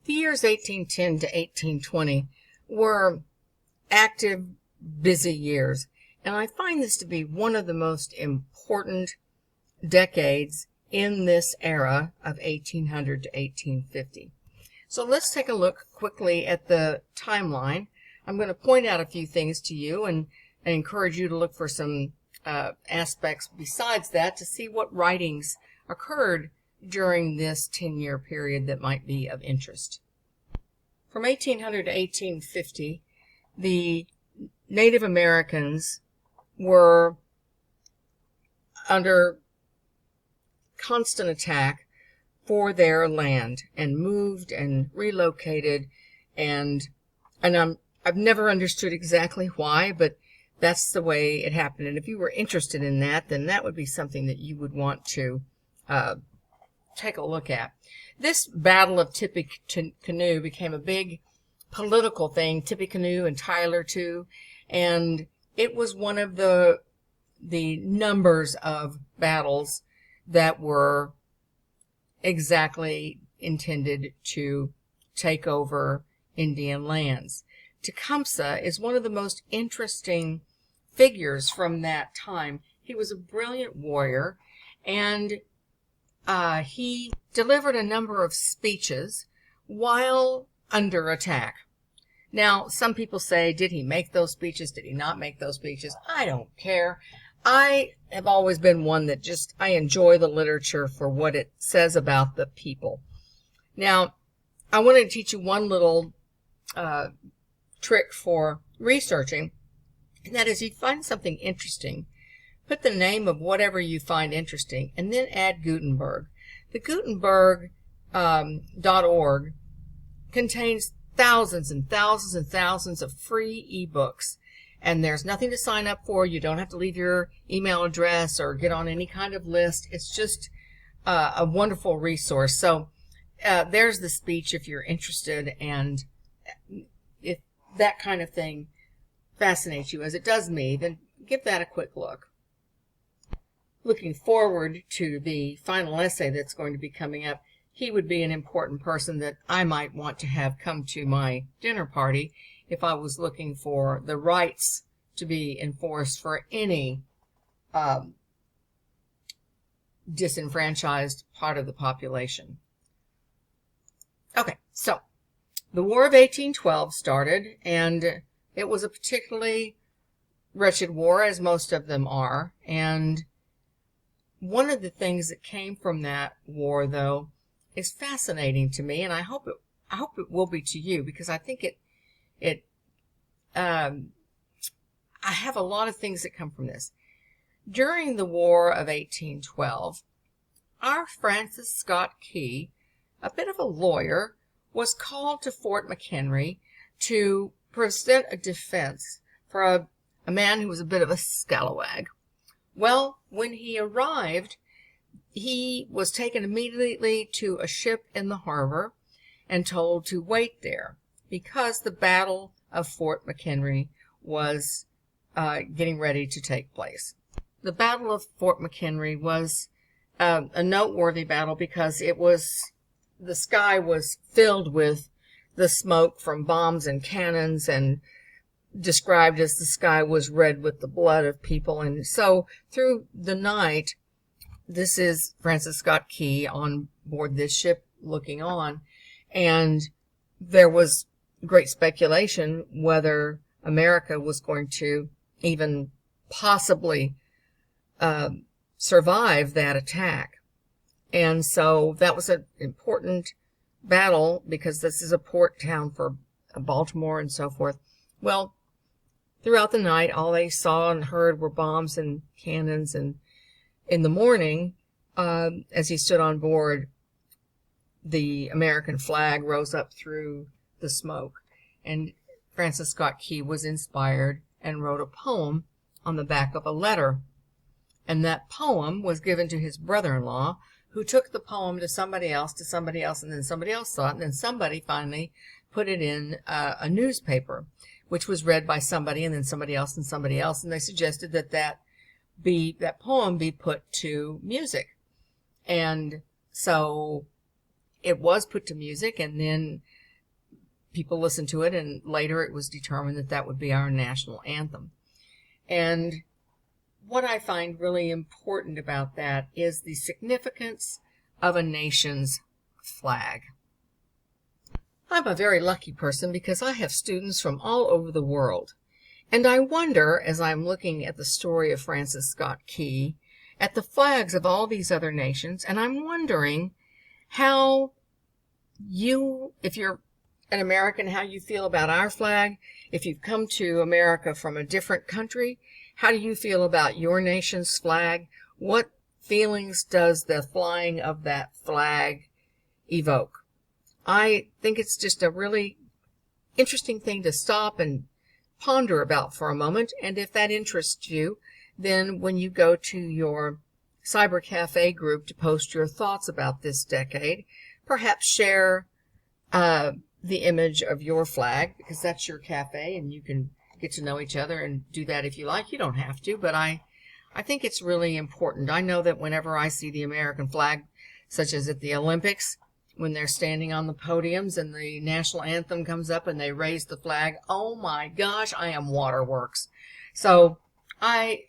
The years 1810 to 1820 were active, busy years, and I find this to be one of the most important decades in this era of 1800 to 1850. So let's take a look quickly at the timeline. I'm going to point out a few things to you and encourage you to look for some aspects besides that to see what writings occurred during this 10-year period that might be of interest. From 1800 to 1850, the Native Americans were under constant attack for their land and moved and relocated, and I've never understood exactly why, but that's the way it happened. And if you were interested in that, then that would be something that you would want to take a look at. This Battle of Tippecanoe became a big political thing, Tippecanoe and Tyler too, and it was one of the numbers of battles that were exactly intended to take over Indian lands. Tecumseh is one of the most interesting figures from that time. He was a brilliant warrior, and he delivered a number of speeches while under attack. Now, some people say, did he make those speeches? Did he not make those speeches? I don't care. I have always been one that I enjoy the literature for what it says about the people. Now, I want to teach you one little trick for researching, and that is you find something interesting, put the name of whatever you find interesting, and then add Gutenberg. The Gutenberg.org contains thousands and thousands and thousands of free ebooks, and there's nothing to sign up for. You don't have to leave your email address or get on any kind of list. It's just a wonderful resource. So there's the speech if you're interested, and if that kind of thing fascinates you, as it does me, then give that a quick look. Looking forward to the final essay that's going to be coming up, he would be an important person that I might want to have come to my dinner party if I was looking for the rights to be enforced for any disenfranchised part of the population. Okay, so the War of 1812 started, and it was a particularly wretched war, as most of them are. And one of the things that came from that war, though, is fascinating to me, and I hope it will be to you, because I think I have a lot of things that come from this. During the War of 1812, our Francis Scott Key, a bit of a lawyer, was called to Fort McHenry to present a defense for a man who was a bit of a scalawag. Well, when he arrived, he was taken immediately to a ship in the harbor and told to wait there because the Battle of Fort McHenry was getting ready to take place. The Battle of Fort McHenry was a noteworthy battle because the sky was filled with the smoke from bombs and cannons, and described as the sky was red with the blood of people. And so through the night, this is Francis Scott Key on board this ship looking on, and there was great speculation whether America was going to even possibly survive that attack. And so that was an important battle because this is a port town for Baltimore and so forth. Well, throughout the night, all they saw and heard were bombs and cannons, and in the morning, as he stood on board, the American flag rose up through the smoke, and Francis Scott Key was inspired and wrote a poem on the back of a letter. And that poem was given to his brother-in-law, who took the poem to somebody else, and then somebody else saw it, and then somebody finally put it in a newspaper, which was read by somebody, and then somebody else, and they suggested that poem be put to music. And so it was put to music, and then people listened to it, and later it was determined that that would be our national anthem. And what I find really important about that is the significance of a nation's flag. I'm a very lucky person because I have students from all over the world. And I wonder, as I'm looking at the story of Francis Scott Key, at the flags of all these other nations, and I'm wondering how you, if you're an American, how you feel about our flag. If you've come to America from a different country, how do you feel about your nation's flag? What feelings does the flying of that flag evoke? I think it's just a really interesting thing to stop and ponder about for a moment. And if that interests you, then when you go to your Cyber Cafe group to post your thoughts about this decade, perhaps share the image of your flag, because that's your cafe and you can get to know each other and do that if you like. You don't have to, but I think it's really important. I know that whenever I see the American flag, such as at the Olympics, when they're standing on the podiums and the national anthem comes up and they raise the flag, oh my gosh, I am waterworks. So I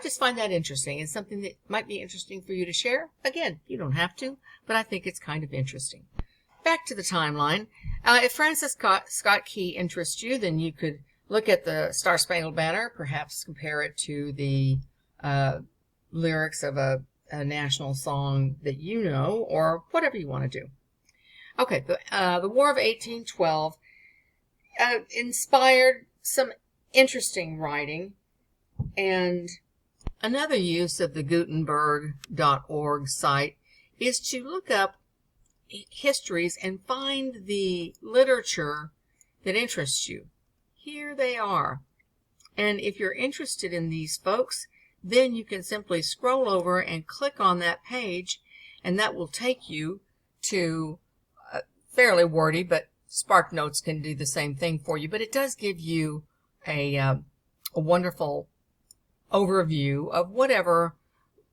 just find that interesting. It's something that might be interesting for you to share. Again, you don't have to, but I think it's kind of interesting. Back to the timeline. If Francis Scott Key interests you, then you could look at the Star Spangled Banner, perhaps compare it to the lyrics of a national song that you know, or whatever you want to do. Okay, the War of 1812 inspired some interesting writing, and another use of the Gutenberg.org site is to look up histories and find the literature that interests you. Here they are. And if you're interested in these folks, then you can simply scroll over and click on that page, and that will take you to fairly wordy, but SparkNotes can do the same thing for you. But it does give you a wonderful overview of whatever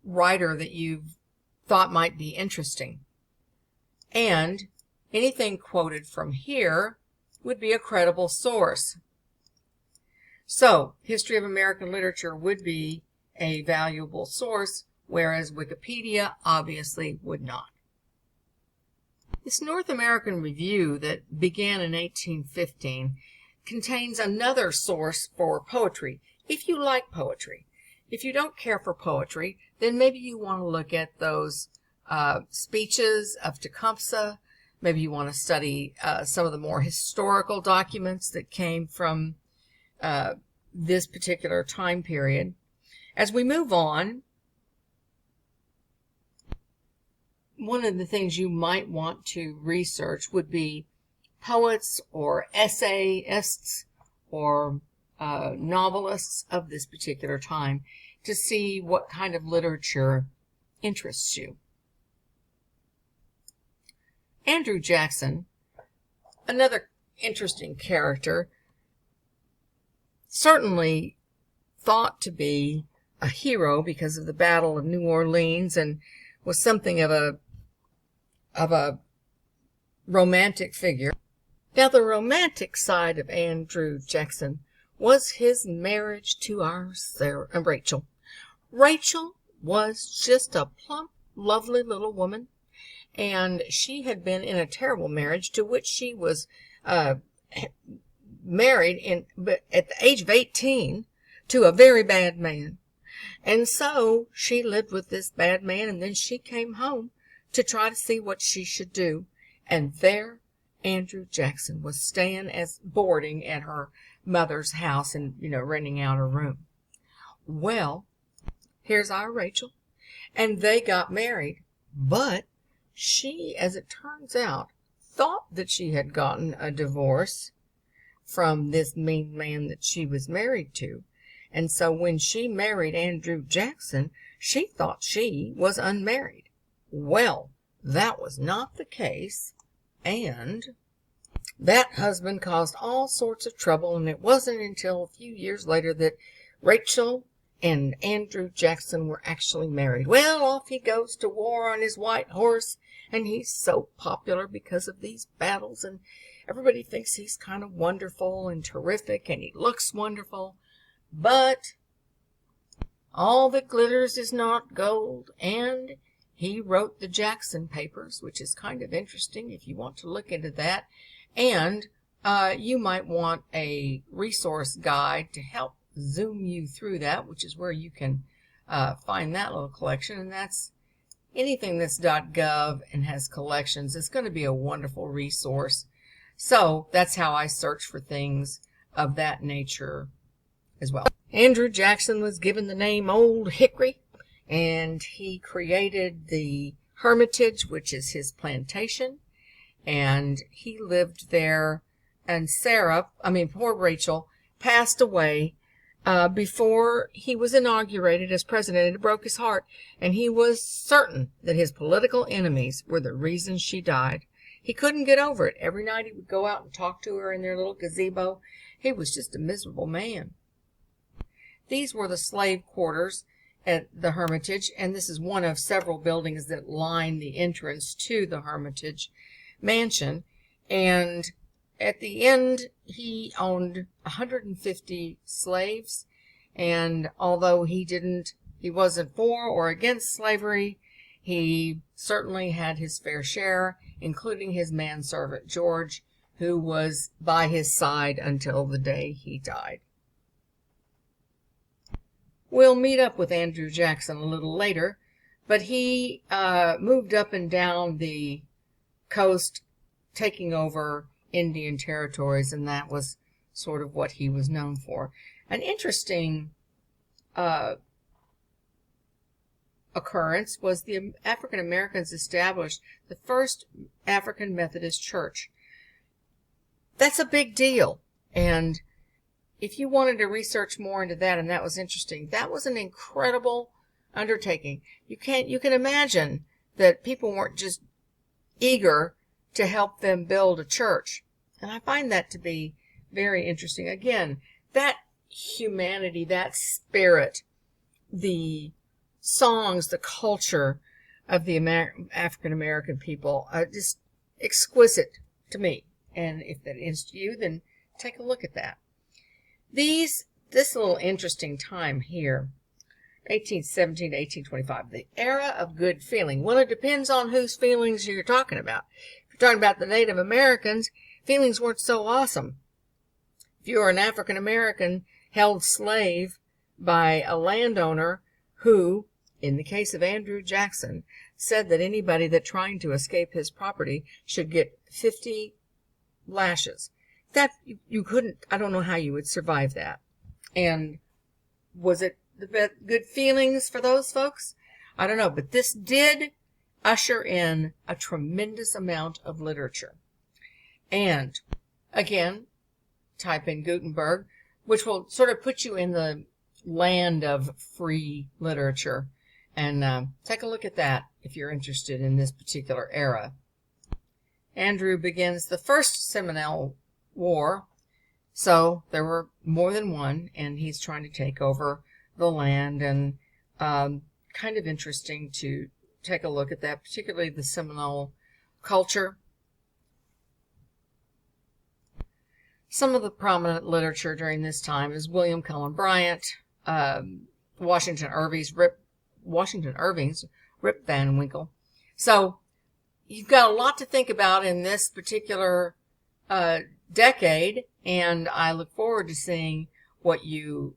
writer that you've thought might be interesting. And anything quoted from here would be a credible source. So, History of American Literature would be a valuable source, whereas Wikipedia obviously would not. This North American Review that began in 1815 contains another source for poetry, if you like poetry. If you don't care for poetry, then maybe you want to look at those speeches of Tecumseh. Maybe you want to study some of the more historical documents that came from this particular time period. As we move on, one of the things you might want to research would be poets or essayists or novelists of this particular time to see what kind of literature interests you. Andrew Jackson, another interesting character, certainly thought to be a hero because of the Battle of New Orleans, and was something of a romantic figure. Now, the romantic side of Andrew Jackson was his marriage to our Rachel. Rachel was just a plump, lovely little woman, and she had been in a terrible marriage to which she was married but at the age of 18 to a very bad man. And so she lived with this bad man, and then she came home to try to see what she should do. And there Andrew Jackson was staying as boarding at her mother's house and, renting out her room. Well, here's our Rachel, and they got married, but she, as it turns out, thought that she had gotten a divorce from this mean man that she was married to. And so when she married Andrew Jackson, she thought she was unmarried. Well, that was not the case, and that husband caused all sorts of trouble, and it wasn't until a few years later that Rachel and Andrew Jackson were actually married. Well, off he goes to war on his white horse, and he's so popular because of these battles, and everybody thinks he's kind of wonderful and terrific, and he looks wonderful. But all that glitters is not gold, and he wrote the Jackson Papers, which is kind of interesting if you want to look into that. And you might want a resource guide to help zoom you through that, which is where you can find that little collection. And that's anything that's .gov and has collections. It's going to be a wonderful resource. So that's how I search for things of that nature as well. Andrew Jackson was given the name Old Hickory, and he created the Hermitage, which is his plantation, and he lived there. And poor Rachel, passed away before he was inaugurated as president. It broke his heart, and he was certain that his political enemies were the reason she died. He couldn't get over it. Every night he would go out and talk to her in their little gazebo. He was just a miserable man. These were the slave quarters at the Hermitage, and this is one of several buildings that line the entrance to the Hermitage mansion. And at the end, he owned 150 slaves, and although he wasn't for or against slavery, he certainly had his fair share, including his manservant George, who was by his side until the day he died. We'll meet up with Andrew Jackson a little later, but he moved up and down the coast, taking over Indian territories, and that was sort of what he was known for. An interesting occurrence was the African Americans established the first African Methodist Church. That's a big deal, and if you wanted to research more into that, and that was interesting, that was an incredible undertaking. You can imagine that people weren't just eager to help them build a church. And I find that to be very interesting. Again, that humanity, that spirit, the songs, the culture of the African American people are just exquisite to me. And if that is to you, then take a look at that. This little interesting time here, 1817 to 1825, the era of good feeling. Well, it depends on whose feelings you're talking about. If you're talking about the Native Americans, feelings weren't so awesome. If you were an African American held slave by a landowner who, in the case of Andrew Jackson, said that anybody that trying to escape his property should get 50 lashes. That you couldn't, I don't know how you would survive that. And was it the good feelings for those folks? I don't know, but this did usher in a tremendous amount of literature. And again, type in Gutenberg, which will sort of put you in the land of free literature. And take a look at that if you're interested in this particular era. Andrew begins the first Seminole War, so there were more than one, and he's trying to take over the land, and kind of interesting to take a look at that, particularly the Seminole culture. Some of the prominent literature during this time is William Cullen Bryant, Washington Irving's Rip Van Winkle. So you've got a lot to think about in this particular decade, and I look forward to seeing what you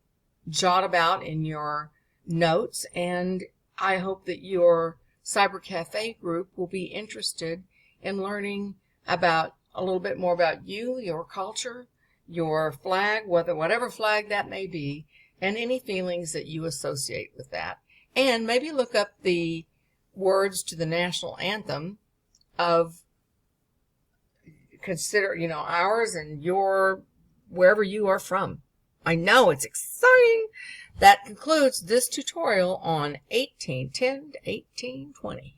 jot about in your notes, and I hope that your Cyber Cafe group will be interested in learning about a little bit more about you, your culture, your flag, whatever flag that may be, and any feelings that you associate with that. And maybe look up the words to the national anthem of, consider, ours and your, wherever you are from. I know it's exciting. That concludes this tutorial on 1810 to 1820.